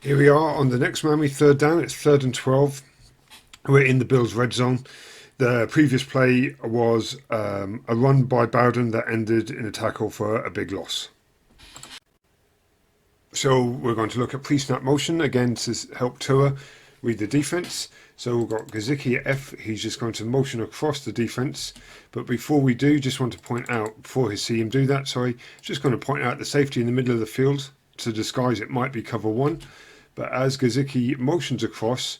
Here we are on the next Miami third down. It's 3rd and 12. We're in the Bills' red zone. The previous play was a run by Bowden that ended in a tackle for a big loss. So we're going to look at pre-snap motion again to help Tua read the defense. So we've got Gesicki at F. He's just going to motion across the defense. But before we do, just want to point out, before we see him do that, just going to point out the safety in the middle of the field to disguise it might be cover one. But as Gesicki motions across,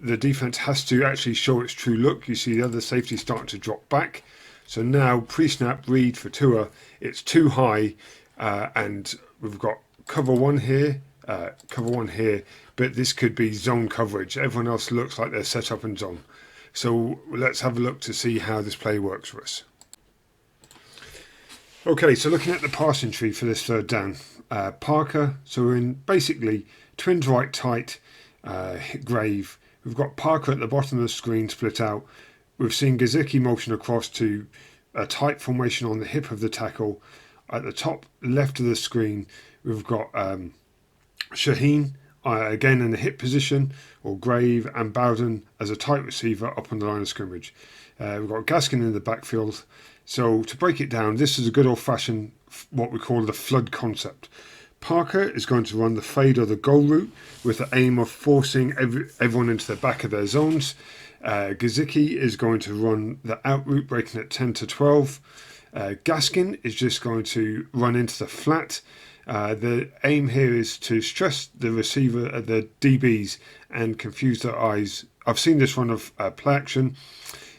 the defense has to actually show its true look. You see the other safety starting to drop back. So now pre-snap read for Tua, it's too high, and we've got cover one here, but this could be zone coverage. Everyone else looks like they're set up in zone. So let's have a look to see how this play works for us. Okay, so looking at the passing tree for this third down, Parker, so we're in basically twins right tight, grave. We've got Parker at the bottom of the screen split out. We've seen Gesicki motion across to a tight formation on the hip of the tackle. At the top left of the screen, we've got Shaheen again in the hip position, or Grave, and Bowden as a tight receiver up on the line of scrimmage. We've got Gaskin in the backfield. So to break it down, this is a good old-fashioned, what we call the flood concept. Parker is going to run the fade or the goal route with the aim of forcing everyone into the back of their zones. Gesicki is going to run the out route, breaking at 10 to 12. Gaskin is just going to run into the flat. The aim here is to stress the receiver, the DBs, and confuse their eyes. I've seen this run of play action.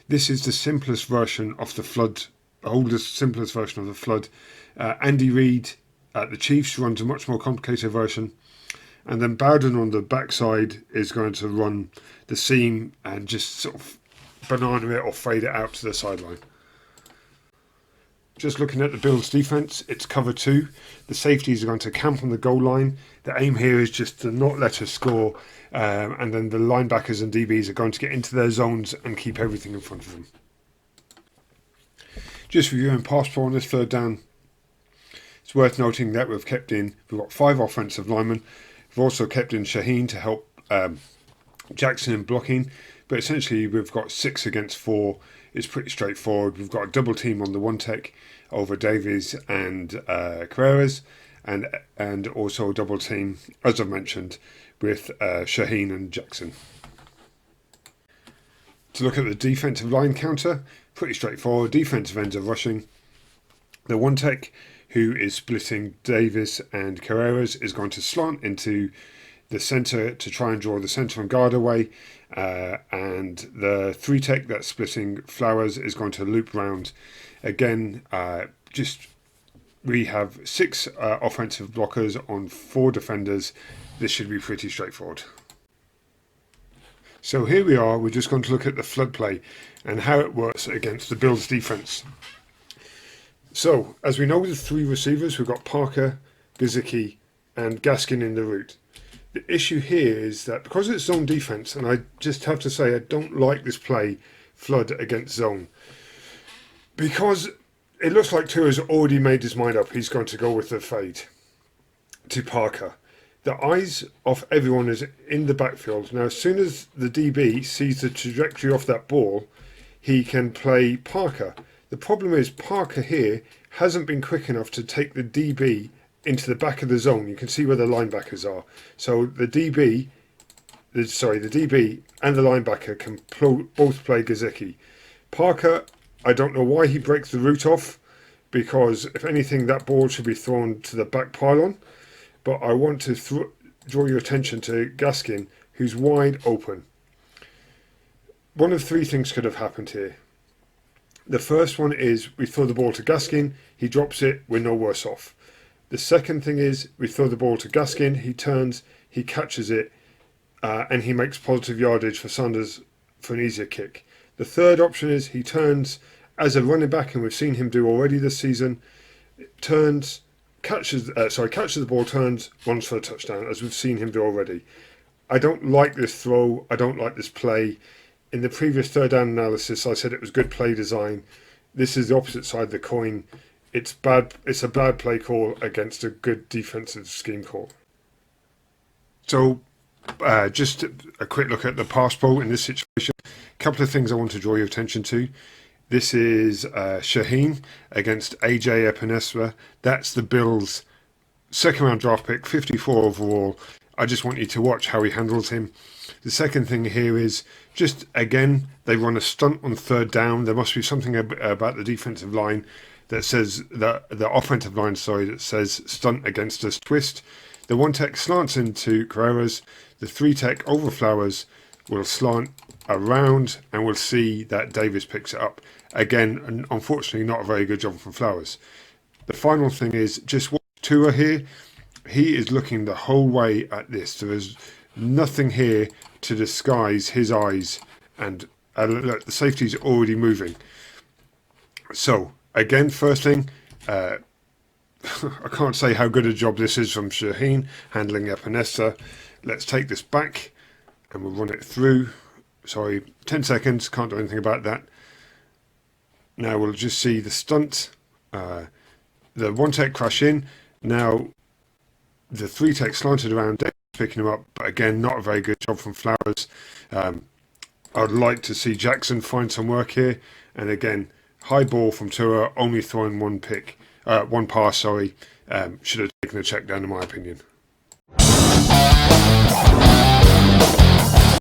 This is the simplest version of the flood, oldest, simplest version of the flood. Andy Reid at the Chiefs runs a much more complicated version. And then Bowden on the backside is going to run the seam and just sort of banana it or fade it out to the sideline. Just looking at the Bills' defense, it's cover two. The safeties are going to camp on the goal line. The aim here is just to not let us score, and then the linebackers and DBs are going to get into their zones and keep everything in front of them. Just reviewing pass pro on this third down, it's worth noting that we've got 5 offensive linemen. We've also kept in Shaheen to help Jackson in blocking, but essentially we've got 6 against 4. It's pretty straightforward. We've got a double team on the one tech over Davies and Carreras, and also a double team, as I've mentioned, with Shaheen and Jackson. To look at the defensive line counter, pretty straightforward. Defensive ends are rushing. The one tech, who is splitting Davis and Carreras, is going to slant into the centre to try and draw the centre and guard away, and the 3 tech that's splitting Flowers is going to loop round. Again, we have 6 offensive blockers on 4 defenders. This should be pretty straightforward. So here we are, we're just going to look at the flood play and how it works against the Bills defense. So, as we know with the 3 receivers, we've got Parker, Gesicki, and Gaskin in the route. The issue here is that because it's zone defense, and I just have to say I don't like this play, flood against zone, because it looks like Tua's already made his mind up. He's going to go with the fade to Parker. The eyes of everyone is in the backfield. Now, as soon as the DB sees the trajectory of that ball, he can play Parker. The problem is Parker here hasn't been quick enough to take the DB into the back of the zone. You can see where the linebackers are. So the DB and the linebacker can both play Gesicki. Parker, I don't know why he breaks the route off, because if anything, that ball should be thrown to the back pylon. But I want to draw your attention to Gaskin, who's wide open. One of 3 things could have happened here. The first one is we throw the ball to Gaskin, he drops it, we're no worse off. The second thing is we throw the ball to Gaskin, he turns, he catches it, and he makes positive yardage for Sanders for an easier kick. The third option is he turns as a running back, and we've seen him do already this season, catches the ball, turns, runs for a touchdown, as we've seen him do already. I don't like this throw, I don't like this play. In the previous third down analysis, I said it was good play design. This is the opposite side of the coin. It's bad. It's a bad play call against a good defensive scheme call. So just a quick look at the pass pro in this situation. A couple of things I want to draw your attention to. This is Shaheen against AJ Epenesa. That's the Bills' second round draft pick, 54 overall. I just want you to watch how he handles him. The second thing here is just, again, they run a stunt on third down. There must be something about the defensive line that says, the offensive line, sorry, that says stunt against us, twist. The one tech slants into Carreras. The three tech over Flowers will slant around, and we'll see that Davis picks it up. Again, unfortunately, not a very good job from Flowers. The final thing is just watch Tua here. He is looking the whole way at this. There is nothing here to disguise his eyes, and look, the safety's already moving. So, again, first thing, I can't say how good a job this is from Shaheen handling Epenesa. Let's take this back and we'll run it through. Sorry, 10 seconds, can't do anything about that. Now we'll just see the stunt, the one tech crash in. Now the three tech slanted around, picking him up, but again, not a very good job from Flowers. I'd like to see Jackson find some work here. And again, high ball from Tua, only throwing one pass, sorry. Should have taken a check down, in my opinion.